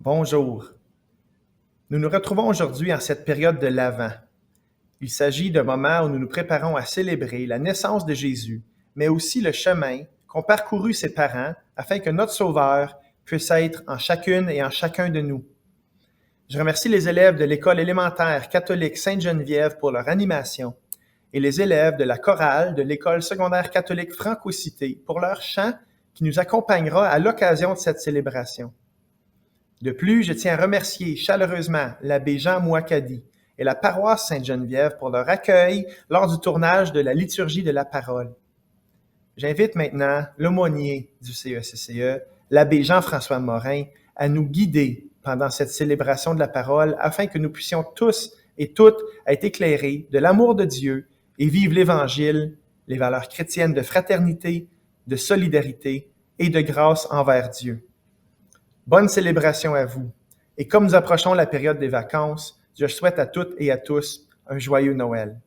Bonjour. Nous nous retrouvons aujourd'hui en cette période de l'Avent. Il s'agit d'un moment où nous nous préparons à célébrer la naissance de Jésus, mais aussi le chemin qu'ont parcouru ses parents afin que notre Sauveur puisse être en chacune et en chacun de nous. Je remercie les élèves de l'école élémentaire catholique Sainte-Geneviève pour leur animation et les élèves de la chorale de l'école secondaire catholique Franco-Cité pour leur chant qui nous accompagnera à l'occasion de cette célébration. De plus, je tiens à remercier chaleureusement l'abbé Jean Mouakadi et la paroisse Sainte-Geneviève pour leur accueil lors du tournage de la liturgie de la parole. J'invite maintenant l'aumônier du CECCE, l'abbé Jean-François Morin, à nous guider pendant cette célébration de la parole afin que nous puissions tous et toutes être éclairés de l'amour de Dieu et vivre l'Évangile, les valeurs chrétiennes de fraternité, de solidarité et de grâce envers Dieu. Bonne célébration à vous. Et comme nous approchons la période des vacances, je souhaite à toutes et à tous un joyeux Noël.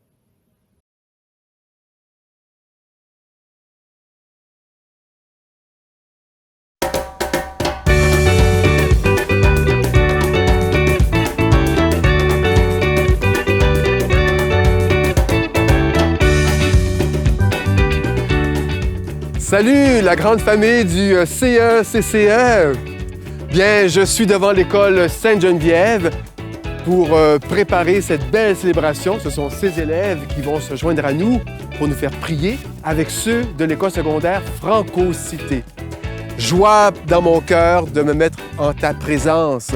Salut la grande famille du CECCE! Bien, je suis devant l'école Sainte-Geneviève pour préparer cette belle célébration. Ce sont ces élèves qui vont se joindre à nous pour nous faire prier avec ceux de l'école secondaire Franco-Cité. Joie dans mon cœur de me mettre en ta présence,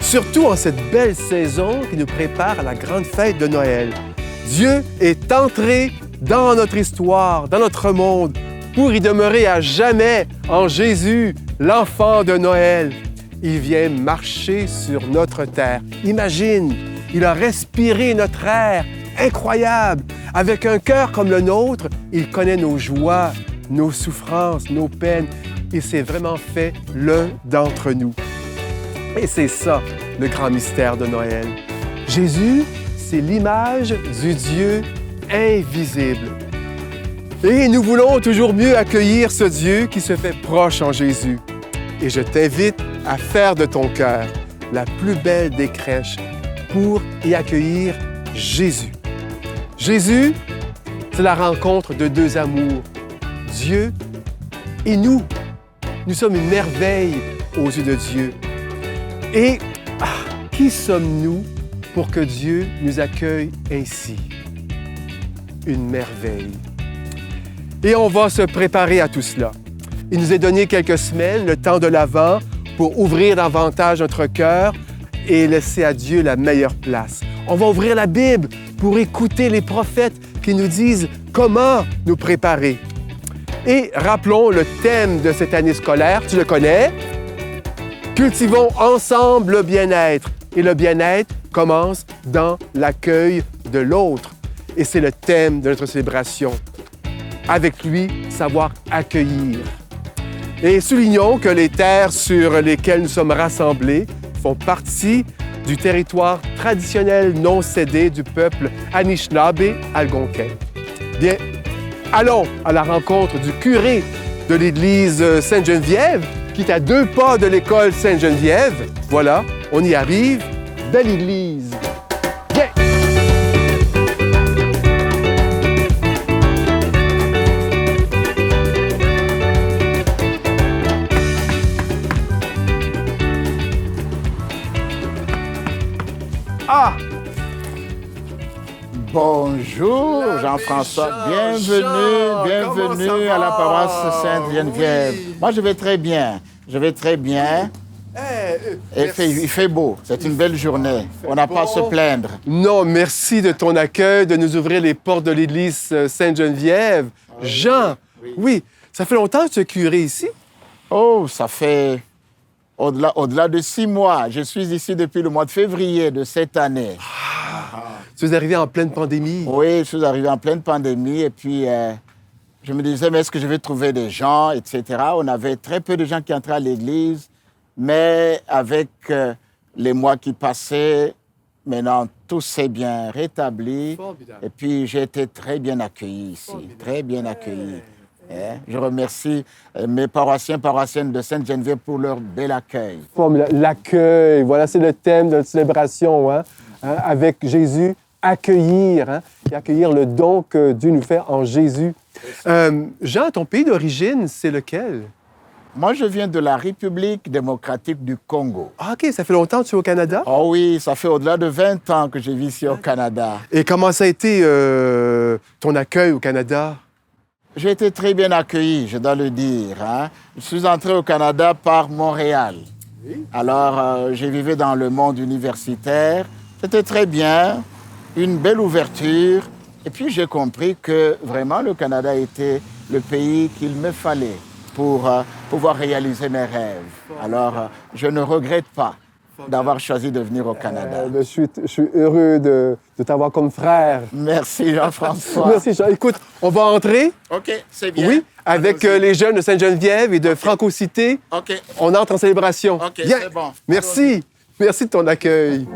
surtout en cette belle saison qui nous prépare à la grande fête de Noël. Dieu est entré dans notre histoire, dans notre monde, pour y demeurer à jamais en Jésus, l'enfant de Noël. Il vient marcher sur notre terre. Imagine, il a respiré notre air. Incroyable! Avec un cœur comme le nôtre, il connaît nos joies, nos souffrances, nos peines. Il s'est vraiment fait l'un d'entre nous. Et c'est ça, le grand mystère de Noël. Jésus, c'est l'image du Dieu invisible. Et nous voulons toujours mieux accueillir ce Dieu qui se fait proche en Jésus. Et je t'invite à faire de ton cœur la plus belle des crèches pour y accueillir Jésus. Jésus, c'est la rencontre de deux amours, Dieu et nous. Nous sommes une merveille aux yeux de Dieu. Et qui sommes-nous pour que Dieu nous accueille ainsi? Une merveille. Et on va se préparer à tout cela. Il nous est donné quelques semaines, le temps de l'Avent, pour ouvrir davantage notre cœur et laisser à Dieu la meilleure place. On va ouvrir la Bible pour écouter les prophètes qui nous disent comment nous préparer. Et rappelons le thème de cette année scolaire, tu le connais? Cultivons ensemble le bien-être. Et le bien-être commence dans l'accueil de l'autre. Et c'est le thème de notre célébration. Avec lui, savoir accueillir. Et soulignons que les terres sur lesquelles nous sommes rassemblés font partie du territoire traditionnel non cédé du peuple Anishinaabe-Algonquin. Bien, allons à la rencontre du curé de l'église Sainte-Geneviève, qui est à 2 pas de l'école Sainte-Geneviève. Voilà, on y arrive. Belle église. Bien! Bonjour Jean-François, bienvenue à la paroisse Sainte-Geneviève. Moi je vais très bien, Il fait beau, c'est une belle journée, on n'a pas à se plaindre. Non, merci de ton accueil, de nous ouvrir les portes de l'église Sainte-Geneviève. Jean, oui, ça fait longtemps que tu es curé ici? Oh, ça fait au-delà de 6 mois. Je suis ici depuis le mois de février de cette année. Tu es arrivé en pleine pandémie. Oui, je suis arrivé en pleine pandémie et puis je me disais, mais est-ce que je vais trouver des gens, etc. On avait très peu de gens qui entraient à l'église, mais avec les mois qui passaient, maintenant, tout s'est bien rétabli. Formidable. Et puis, j'ai été très bien accueilli ici, Formidable. très bien accueilli. Je remercie mes paroissiens, paroissiennes de Sainte-Geneviève pour leur bel accueil. L'accueil, voilà, c'est le thème de notre célébration, hein? Avec Jésus, accueillir, hein? Et accueillir le don que Dieu nous fait en Jésus. Jean, ton pays d'origine, c'est lequel? Moi, je viens de la République démocratique du Congo. Ah, OK, ça fait longtemps que tu es au Canada? Oh oui, ça fait au-delà de 20 ans que je vis ici au Canada. Et comment ça a été ton accueil au Canada? J'ai été très bien accueilli, je dois le dire. Hein. Je suis entré au Canada par Montréal. Alors, j'ai vécu dans le monde universitaire. C'était très bien, une belle ouverture. Et puis, j'ai compris que vraiment, le Canada était le pays qu'il me fallait pour pouvoir réaliser mes rêves. Alors, je ne regrette pas d'avoir choisi de venir au Canada. Je suis heureux de t'avoir comme frère. Merci Jean-François. Merci Jean. Écoute, on va entrer. OK, c'est bien. Oui, avec les jeunes de Sainte-Geneviève et de Franco-Cité. OK. On entre en célébration. OK, Bien. c'est bon. Merci. Merci de ton accueil.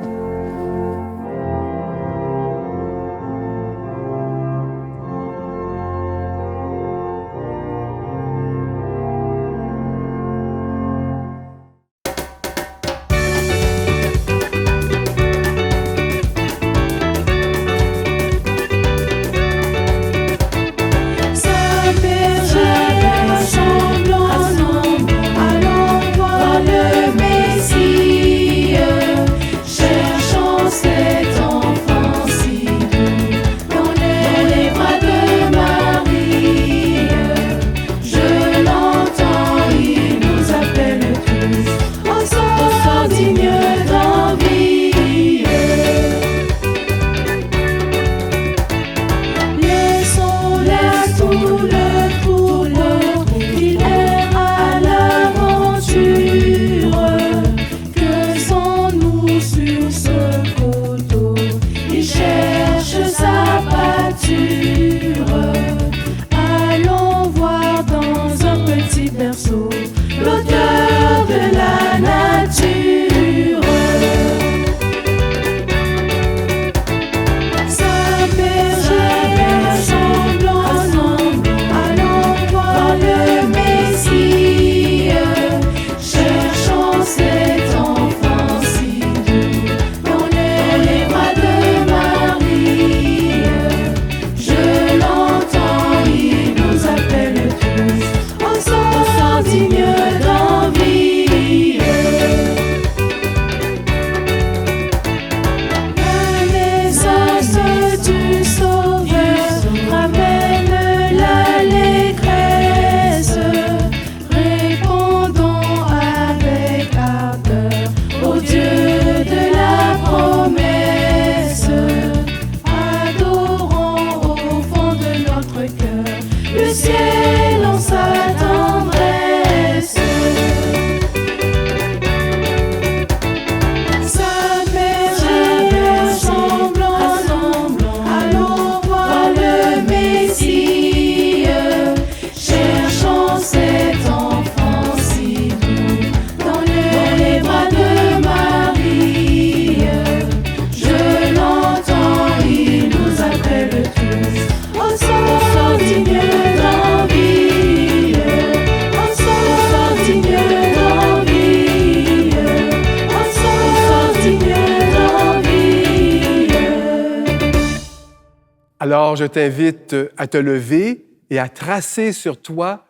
Alors, je t'invite à te lever et à tracer sur toi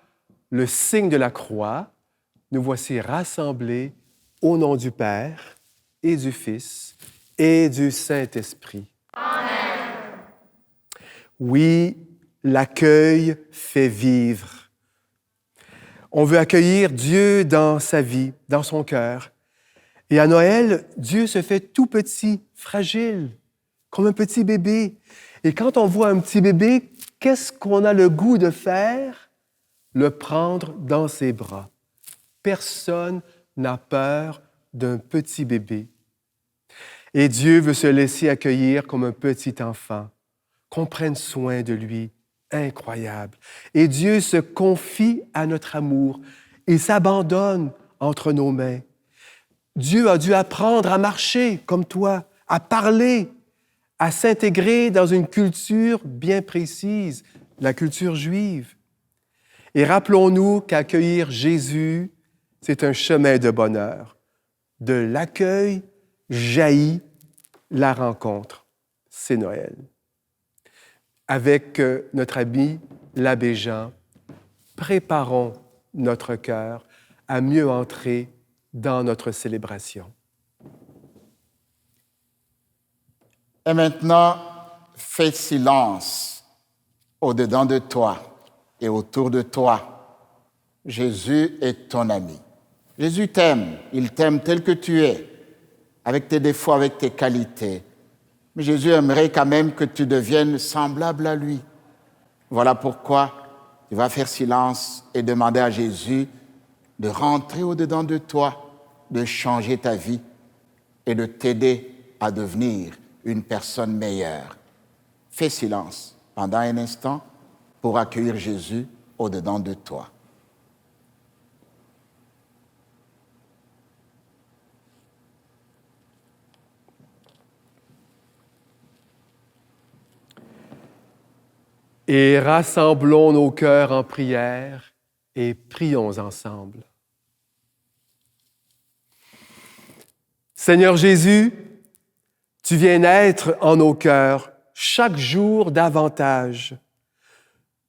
le signe de la croix. Nous voici rassemblés au nom du Père et du Fils et du Saint-Esprit. Amen. Oui, l'accueil fait vivre. On veut accueillir Dieu dans sa vie, dans son cœur. Et à Noël, Dieu se fait tout petit, fragile, comme un petit bébé. Et quand on voit un petit bébé, qu'est-ce qu'on a le goût de faire? Le prendre dans ses bras. Personne n'a peur d'un petit bébé. Et Dieu veut se laisser accueillir comme un petit enfant, qu'on prenne soin de lui. Incroyable. Et Dieu se confie à notre amour. Il s'abandonne entre nos mains. Dieu a dû apprendre à marcher comme toi, à parler, à s'intégrer dans une culture bien précise, la culture juive. Et rappelons-nous qu'accueillir Jésus, c'est un chemin de bonheur. De l'accueil jaillit la rencontre. C'est Noël. Avec notre ami l'abbé Jean, préparons notre cœur à mieux entrer dans notre célébration. Et maintenant, fais silence au-dedans de toi et autour de toi. Jésus est ton ami. Jésus t'aime, il t'aime tel que tu es, avec tes défauts, avec tes qualités. Mais Jésus aimerait quand même que tu deviennes semblable à lui. Voilà pourquoi tu vas faire silence et demander à Jésus de rentrer au-dedans de toi, de changer ta vie et de t'aider à devenir une personne meilleure. Fais silence pendant un instant pour accueillir Jésus au-dedans de toi. Et rassemblons nos cœurs en prière et prions ensemble. Seigneur Jésus, tu viens naître en nos cœurs chaque jour davantage.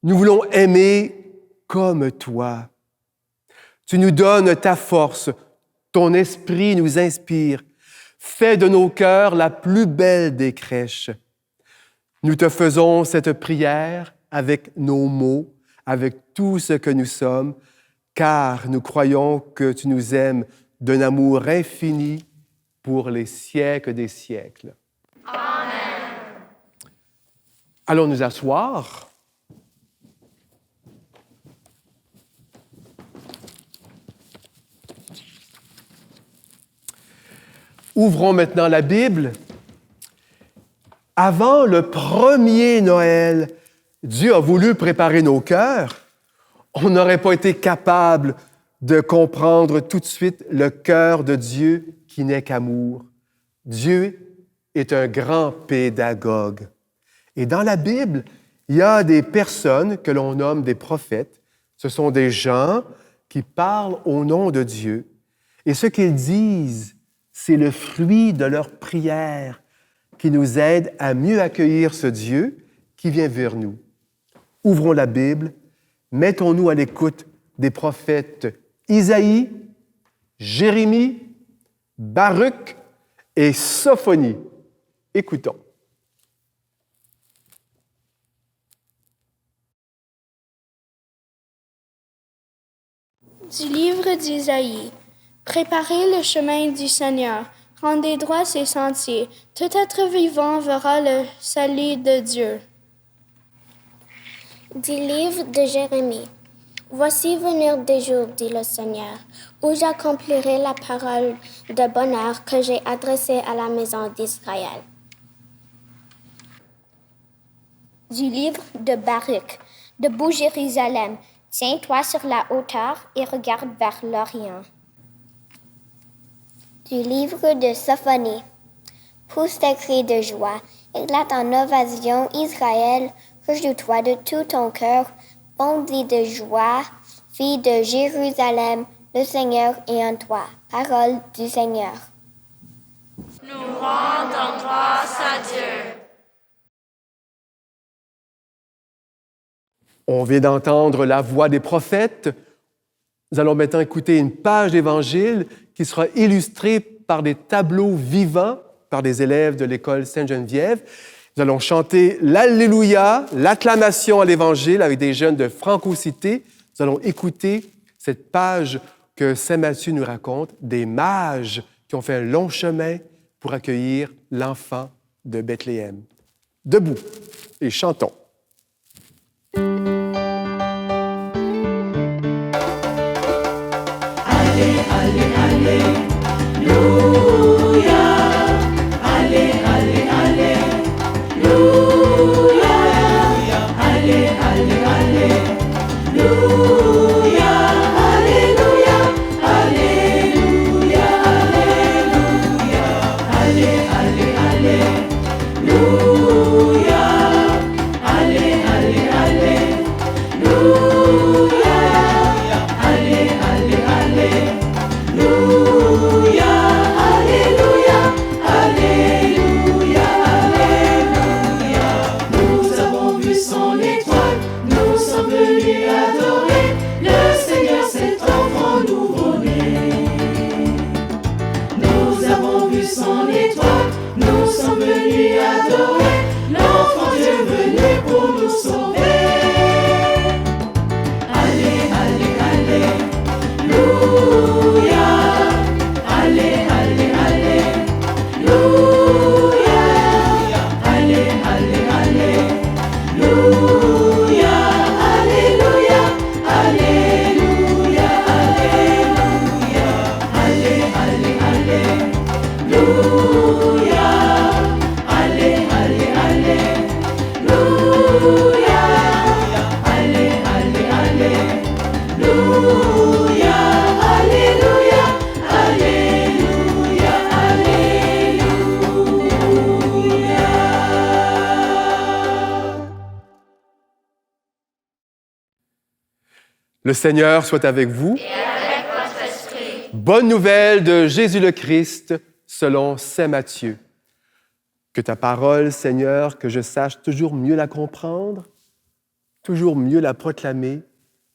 Nous voulons aimer comme toi. Tu nous donnes ta force, ton esprit nous inspire. Fais de nos cœurs la plus belle des crèches. Nous te faisons cette prière avec nos mots, avec tout ce que nous sommes, car nous croyons que tu nous aimes d'un amour infini pour les siècles des siècles. Amen. Allons nous asseoir. Ouvrons maintenant la Bible. Avant le premier Noël, Dieu a voulu préparer nos cœurs. On n'aurait pas été capable de comprendre tout de suite le cœur de Dieu qui n'est qu'amour. Dieu est un grand pédagogue. Et dans la Bible, il y a des personnes que l'on nomme des prophètes. Ce sont des gens qui parlent au nom de Dieu. Et ce qu'ils disent, c'est le fruit de leur prière qui nous aide à mieux accueillir ce Dieu qui vient vers nous. Ouvrons la Bible, mettons-nous à l'écoute des prophètes Isaïe, Jérémie, Baruch et Sophonie. Écoutons. Du livre d'Isaïe. Préparez le chemin du Seigneur, rendez droit ses sentiers. Tout être vivant verra le salut de Dieu. Du livre de Jérémie. Voici venir des jours, dit le Seigneur, où j'accomplirai la parole de bonheur que j'ai adressée à la maison d'Israël. Du livre de Baruch. Debout Jérusalem, tiens-toi sur la hauteur et regarde vers l'Orient. Du livre de Sophonie. Pousse tes cris de joie, éclate en ovation Israël, réjouis-toi de tout ton cœur, bondis de joie, fille de Jérusalem, le Seigneur est en toi. Parole du Seigneur. Nous rendons grâce à Dieu. On vient d'entendre la voix des prophètes. Nous allons maintenant écouter une page d'Évangile qui sera illustrée par des tableaux vivants par des élèves de l'école Sainte-Geneviève. Nous allons chanter l'Alléluia, l'acclamation à l'Évangile avec des jeunes de Franco-Cité. Nous allons écouter cette page que Saint Matthieu nous raconte, des mages qui ont fait un long chemin pour accueillir l'enfant de Bethléem. Debout et chantons. Allez, allez, alléluia. Allez, allez, alléluia. Allez, allez, alléluia. Alléluia, alléluia, alléluia. Allez, allez, alléluia. Le Seigneur soit avec vous. Et avec votre esprit. Bonne nouvelle de Jésus le Christ selon saint Matthieu. Que ta parole, Seigneur, que je sache toujours mieux la comprendre, toujours mieux la proclamer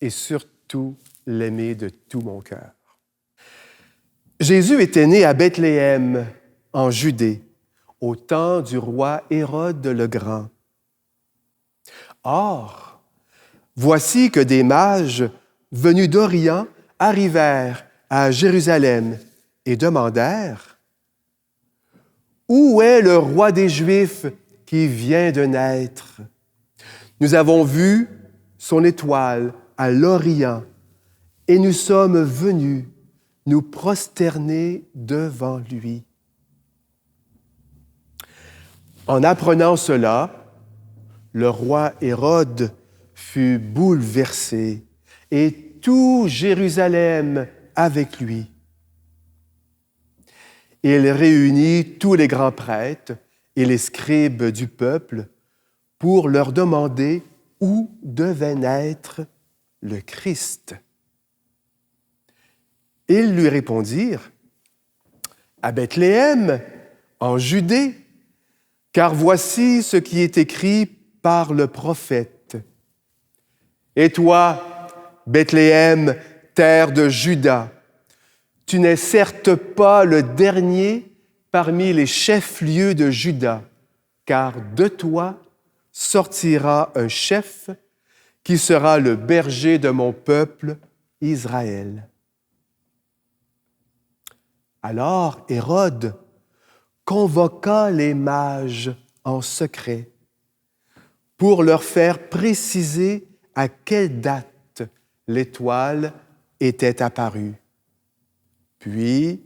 et surtout l'aimer de tout mon cœur. Jésus était né à Bethléem, en Judée, au temps du roi Hérode le Grand. Or, voici que des mages venus d'Orient arrivèrent à Jérusalem et demandèrent « Où est le roi des Juifs qui vient de naître? Nous avons vu son étoile à l'Orient et nous sommes venus nous prosterner devant lui. » En apprenant cela, le roi Hérode fut bouleversé et tout Jérusalem avec lui. Il réunit tous les grands prêtres et les scribes du peuple pour leur demander où devait naître le Christ. Ils lui répondirent « À Bethléem, en Judée, car voici ce qui est écrit par le prophète. Et toi, Bethléem, terre de Juda, tu n'es certes pas le dernier parmi les chefs-lieux de Juda, car de toi sortira un chef qui sera le berger de mon peuple Israël. » Alors Hérode convoqua les mages en secret pour leur faire préciser à quelle date l'étoile était apparue. Puis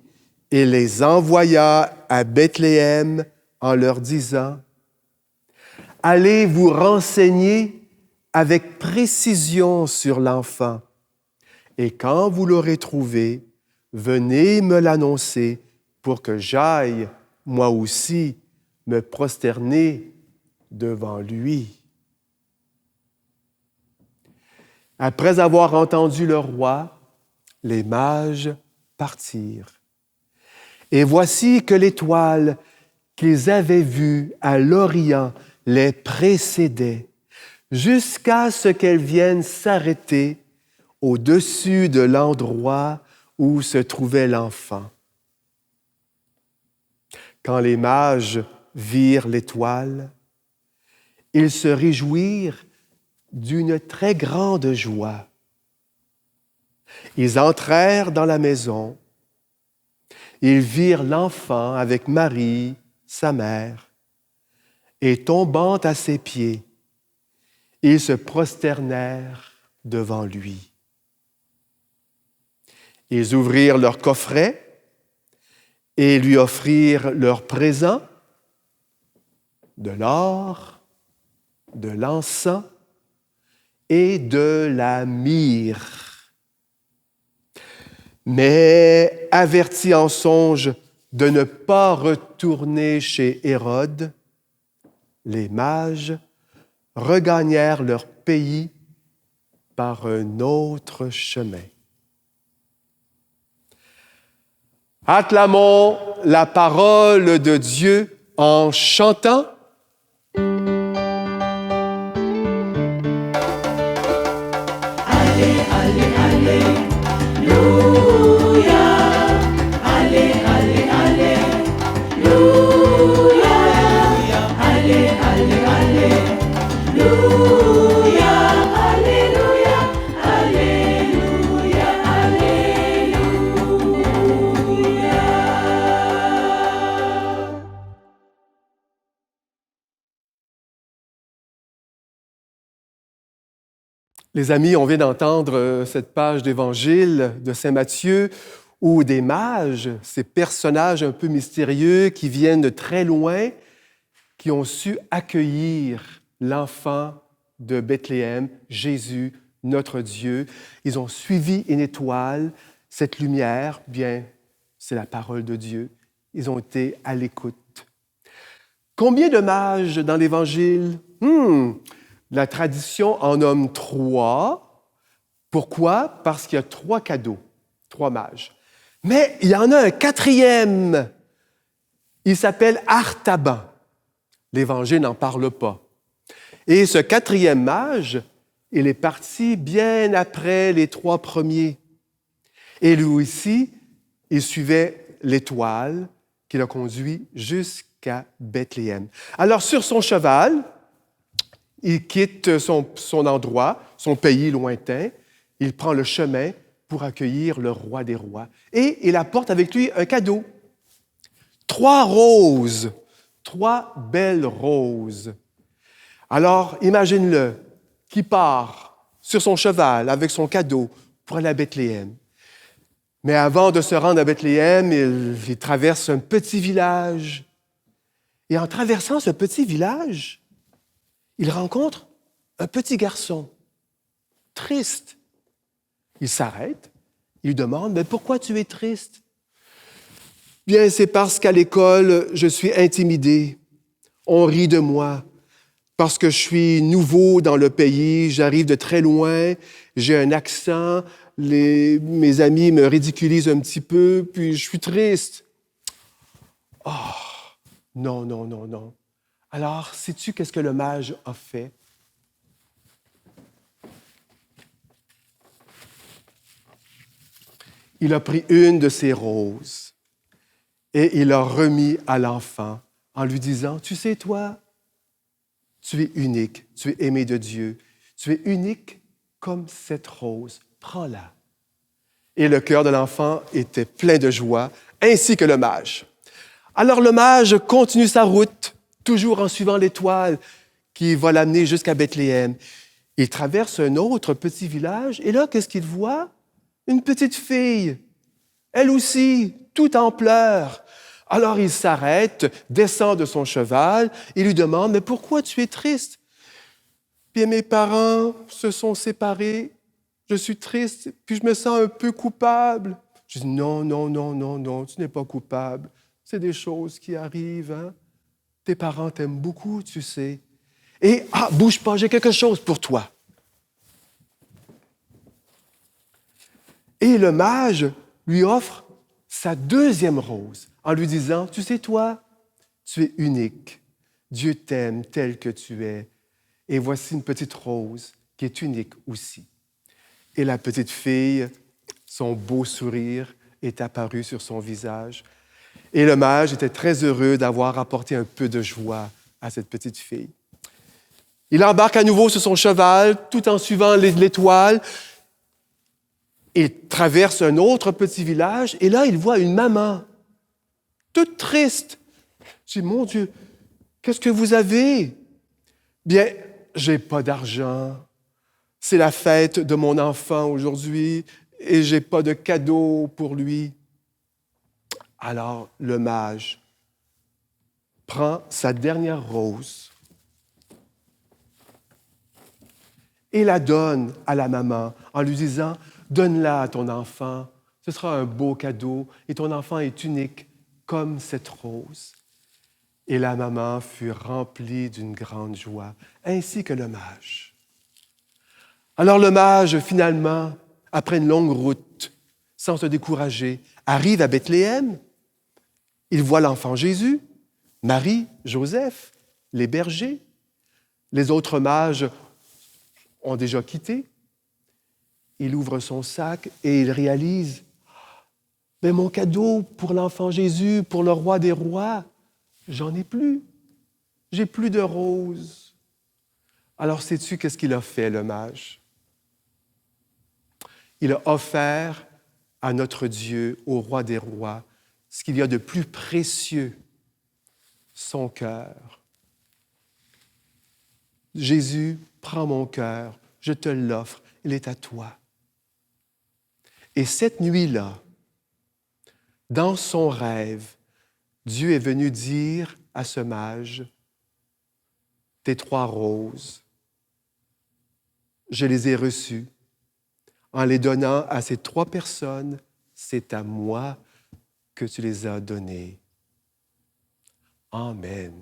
il les envoya à Bethléem en leur disant « Allez vous renseigner avec précision sur l'enfant, et quand vous l'aurez trouvé, venez me l'annoncer pour que j'aille, moi aussi, me prosterner devant lui. » Après avoir entendu le roi, les mages partirent. Et voici que l'étoile qu'ils avaient vue à l'Orient les précédait, jusqu'à ce qu'elle vienne s'arrêter au-dessus de l'endroit où se trouvait l'enfant. Quand les mages virent l'étoile, ils se réjouirent d'une très grande joie. Ils entrèrent dans la maison. Ils virent l'enfant avec Marie, sa mère, et tombant à ses pieds, ils se prosternèrent devant lui. Ils ouvrirent leur coffret et lui offrirent leurs présents, de l'or, de l'encens et de la myrrhe. Mais avertis en songe de ne pas retourner chez Hérode, les mages regagnèrent leur pays par un autre chemin. Acclamons la parole de Dieu en chantant. Allez, allez, alléluia. Allez, allez, alléluia. Allez, allez, alléluia. Alléluia, alléluia, alléluia. Les amis, on vient d'entendre cette page d'Évangile de saint Matthieu où des mages, ces personnages un peu mystérieux qui viennent de très loin, qui ont su accueillir l'enfant de Bethléem, Jésus, notre Dieu. Ils ont suivi une étoile, cette lumière, bien, c'est la parole de Dieu. Ils ont été à l'écoute. Combien de mages dans l'Évangile? La tradition en nomme 3. Pourquoi? Parce qu'il y a 3 cadeaux, 3 mages. Mais il y en a un 4e. Il s'appelle Artaban. L'Évangile n'en parle pas. Et ce 4e mage, il est parti bien après les 3 premiers. Et lui aussi, il suivait l'étoile qui l'a conduit jusqu'à Bethléem. Alors, sur son cheval, il quitte son endroit, son pays lointain. Il prend le chemin pour accueillir le roi des rois. Et il apporte avec lui un cadeau. 3 roses, 3 belles roses. Alors, imagine-le, qui part sur son cheval avec son cadeau pour aller à Bethléem. Mais avant de se rendre à Bethléem, il traverse un petit village. Et en traversant ce petit village, il rencontre un petit garçon, triste. Il s'arrête, il lui demande « Mais pourquoi tu es triste? » « Bien, c'est parce qu'à l'école, je suis intimidé. On rit de moi parce que je suis nouveau dans le pays, j'arrive de très loin, j'ai un accent, mes amis me ridiculisent un petit peu, puis je suis triste. » Oh, non, non, non, non. Alors, sais-tu qu'est-ce que le mage a fait? Il a pris une de ses roses et il l'a remis à l'enfant en lui disant, « Tu sais, toi, tu es unique, tu es aimé de Dieu, tu es unique comme cette rose, prends-la. » Et le cœur de l'enfant était plein de joie, ainsi que le mage. Alors le mage continue sa route, toujours en suivant l'étoile qui va l'amener jusqu'à Bethléem. Il traverse un autre petit village, et là, qu'est-ce qu'il voit? Une petite fille, elle aussi, tout en pleurs. Alors il s'arrête, descend de son cheval et lui demande, « Mais pourquoi tu es triste? » « Bien, mes parents se sont séparés, je suis triste, puis je me sens un peu coupable. » Je dis, « Non, non, non, non, non, tu n'es pas coupable. C'est des choses qui arrivent, hein? Tes parents t'aiment beaucoup, tu sais. Et, bouge pas, j'ai quelque chose pour toi. » Et le mage lui offre sa 2e rose en lui disant, « Tu sais, toi, tu es unique. Dieu t'aime tel que tu es. Et voici une petite rose qui est unique aussi. » Et la petite fille, son beau sourire est apparu sur son visage. Et le mage était très heureux d'avoir apporté un peu de joie à cette petite fille. Il embarque à nouveau sur son cheval, tout en suivant l'étoile. Il traverse un autre petit village, et là, il voit une maman, toute triste. Je dis, « Mon Dieu, qu'est-ce que vous avez? » « Bien, j'ai pas d'argent. C'est la fête de mon enfant aujourd'hui, et j'ai pas de cadeau pour lui. » Alors, le mage prend sa dernière rose et la donne à la maman en lui disant, « Donne-la à ton enfant, ce sera un beau cadeau et ton enfant est unique comme cette rose. » Et la maman fut remplie d'une grande joie, ainsi que le mage. Alors le mage, finalement, après une longue route, sans se décourager, arrive à Bethléem. Il voit l'enfant Jésus, Marie, Joseph, les bergers. Les autres mages ont déjà quitté. Il ouvre son sac et il réalise, « Mais mon cadeau pour l'enfant Jésus, pour le roi des rois, j'en ai plus. J'ai plus de roses. » Alors, sais-tu qu'est-ce qu'il a fait, le mage? Il a offert à notre Dieu, au roi des rois, ce qu'il y a de plus précieux, son cœur. Jésus, prends mon cœur, je te l'offre, il est à toi. Et cette nuit-là, dans son rêve, Dieu est venu dire à ce mage, « Tes 3 roses, je les ai reçues. En les donnant à ces 3 personnes, c'est à moi que tu les as données. » Amen.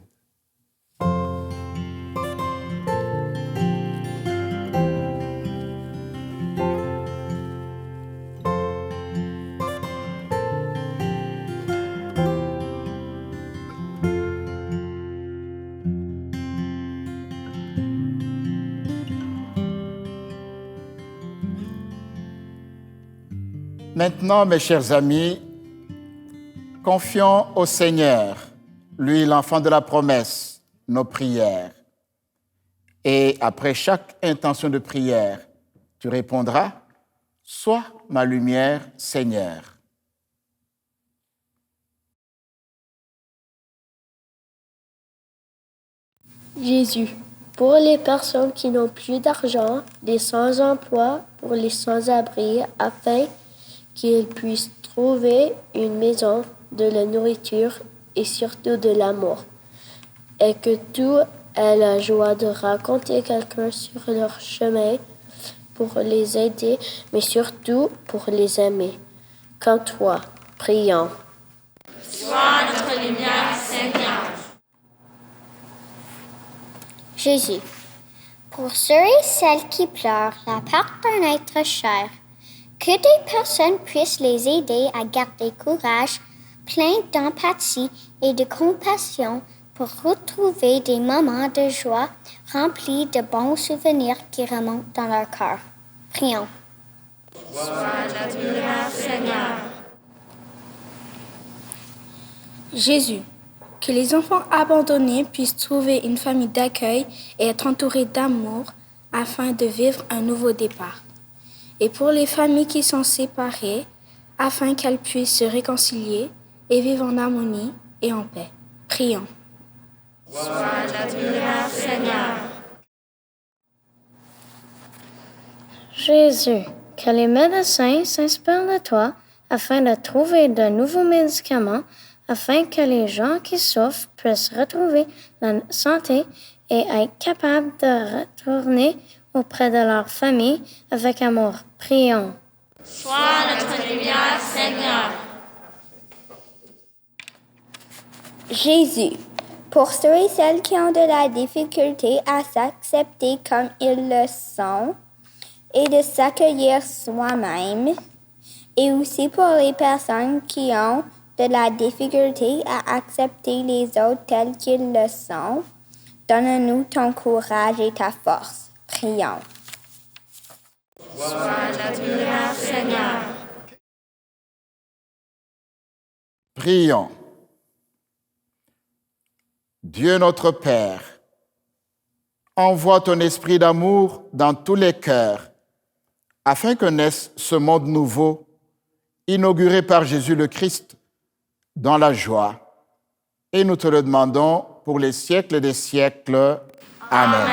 Maintenant, mes chers amis, confions au Seigneur, lui l'enfant de la promesse, nos prières. Et après chaque intention de prière, tu répondras, « Sois ma lumière, Seigneur ». Jésus, pour les personnes qui n'ont plus d'argent, les sans-emploi, pour les sans-abri, afin qu'ils puissent trouver une maison, de la nourriture et surtout de l'amour. Et que tout ait la joie de rencontrer quelqu'un sur leur chemin pour les aider, mais surtout pour les aimer. Comme toi, prions. Sois notre lumière, Seigneur. Jésus, pour ceux et celles qui pleurent la perte d'un être cher, que des personnes puissent les aider à garder courage, plein d'empathie et de compassion pour retrouver des moments de joie remplis de bons souvenirs qui remontent dans leur cœur. Prions. Sois notre lumière, Seigneur. Jésus, que les enfants abandonnés puissent trouver une famille d'accueil et être entourés d'amour afin de vivre un nouveau départ. Et pour les familles qui sont séparées, afin qu'elles puissent se réconcilier et vivre en harmonie et en paix. Prions. Sois notre lumière, Seigneur. Jésus, que les médecins s'inspirent de toi afin de trouver de nouveaux médicaments, afin que les gens qui souffrent puissent retrouver la santé et être capables de retourner auprès de leur famille avec amour. Prions. Sois notre lumière, Seigneur. Jésus, pour ceux et celles qui ont de la difficulté à s'accepter comme ils le sont et de s'accueillir soi-même, et aussi pour les personnes qui ont de la difficulté à accepter les autres tels qu'ils le sont, donne-nous ton courage et ta force. Prions. Sois notre lumière, Seigneur. Prions. Dieu notre Père, envoie ton esprit d'amour dans tous les cœurs, afin que naisse ce monde nouveau, inauguré par Jésus le Christ, dans la joie. Et nous te le demandons pour les siècles des siècles. Amen.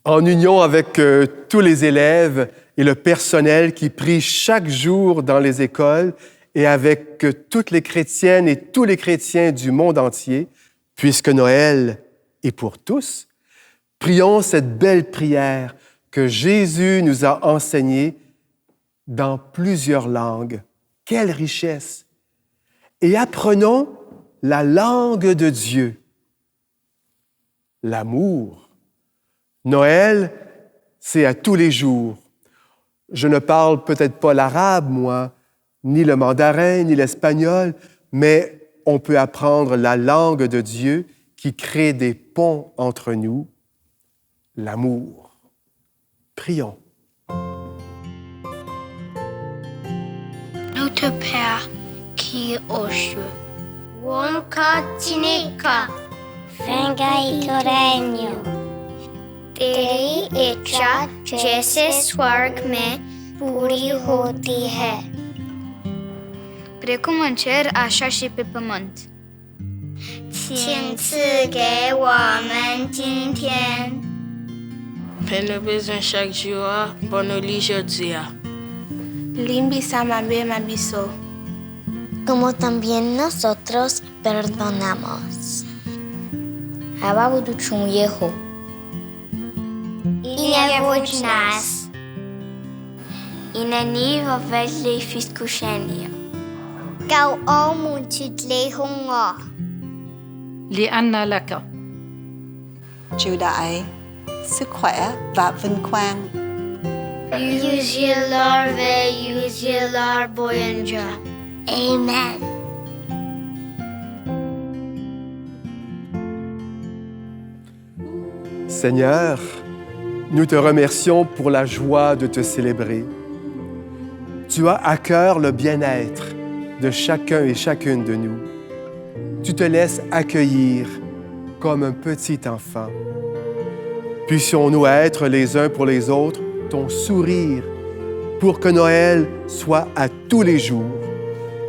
En union avec tous les élèves et le personnel qui prie chaque jour dans les écoles et avec toutes les chrétiennes et tous les chrétiens du monde entier, puisque Noël est pour tous, prions cette belle prière que Jésus nous a enseignée dans plusieurs langues. Quelle richesse! Et apprenons la langue de Dieu, l'amour. Noël, c'est à tous les jours. Je ne parle peut-être pas l'arabe, moi, ni le mandarin, ni l'espagnol, mais on peut apprendre la langue de Dieu qui crée des ponts entre nous, l'amour. Prions. Notre Père qui est aux cieux, venga il regno. तेरी इच्छा जैसे स्वर्ग में पूरी होती है. Precum în cer, așa și pe pământ. 请赐给我们今天 Fais-nous besoin chaque jour, donne-nous aujourd'hui. Limbi samabe mabiso. como también nosotros perdonamos. Ababudu chunyeho. Inevoj nas. Inani vavele fiskushenia. Kau omun tudlehonga. لأن لك Judah ai, sức khỏe và vinh quang. Yüzyıllar ve yüzyıllar boyunca. Amen. « 'Seigneur, nous te remercions pour la joie de te célébrer. Tu as à cœur le bien-être de chacun et chacune de nous. Tu te laisses accueillir comme un petit enfant. Puissions-nous être les uns pour les autres ton sourire pour que Noël soit à tous les jours.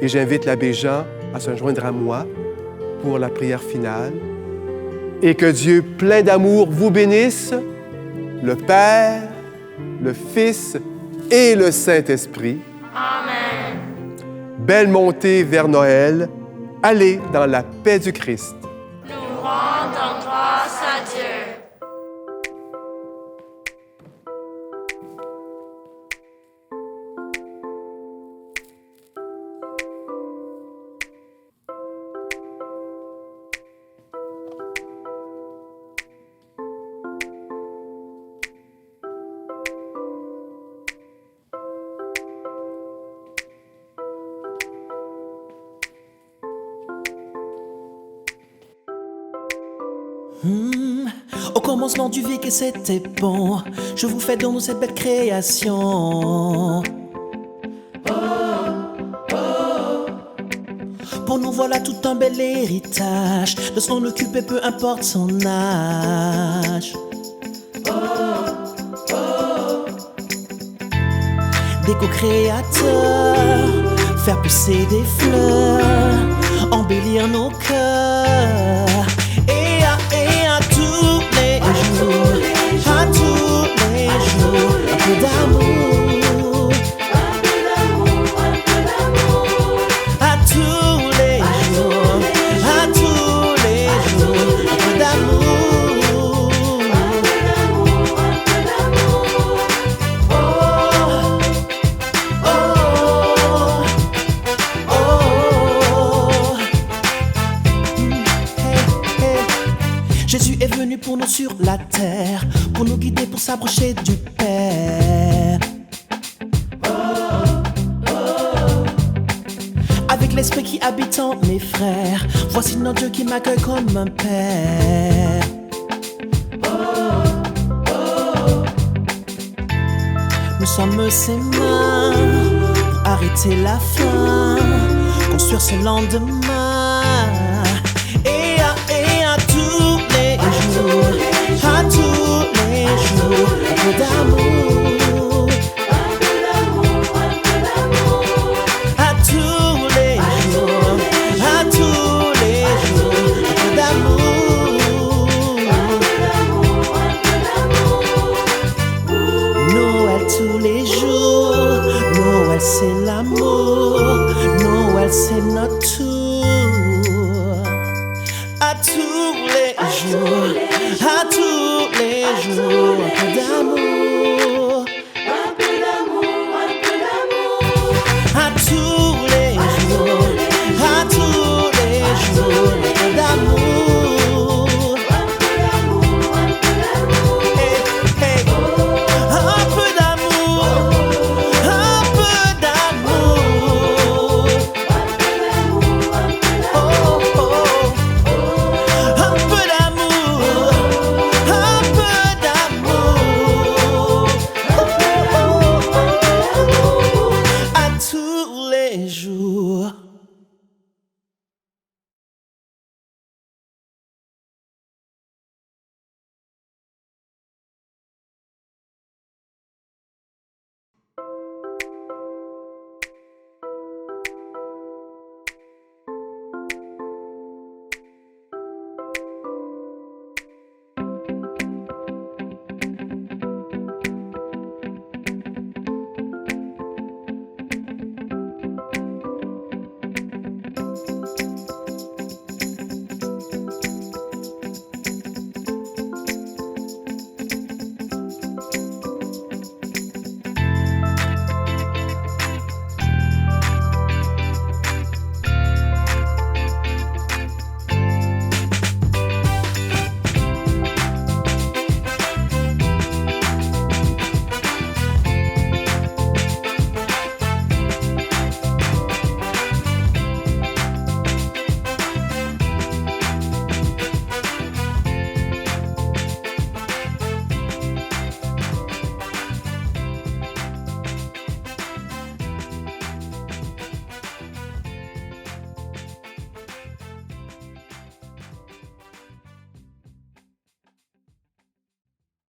Et j'invite l'abbé Jean à se joindre à moi pour la prière finale. Et que Dieu plein d'amour vous bénisse, le Père, le Fils et le Saint-Esprit. Amen. Belle montée vers Noël. Allez dans la paix du Christ. Nous rendons grâce à Dieu. Au commencement du vie que c'était bon, je vous fais don de cette belle création. Pour nous voilà tout un bel héritage, de s'en occuper peu importe son âge. Des co-créateurs, faire pousser des fleurs, embellir nos cœurs. Et à tous les jours, à tous les jours, un peu d'amour. À tous les jours, à tous les jours, un peu d'amour. Jésus est venu pour nous sur la terre, pour nous guider, pour s'approcher du Père. Avec l'esprit qui habite en mes frères, voici notre Dieu qui m'accueille comme un père. Nous sommes ses mains pour arrêter la faim, construire ce lendemain. Et à tous les jours, à tous les jours, un peu d'amour. À tous les jours, à tous les jours, un peu d'amour. Noël tous les jours, Noël c'est l'amour, Noël c'est notre tour. À tous les jours, à tous les jours, un peu d'amour. À tous les jours, à tous les jours, un peu d'amour. Hey, hey. Un peu d'amour, un peu d'amour. Oh, oh. Un peu d'amour, un peu d'amour. À tous les jours.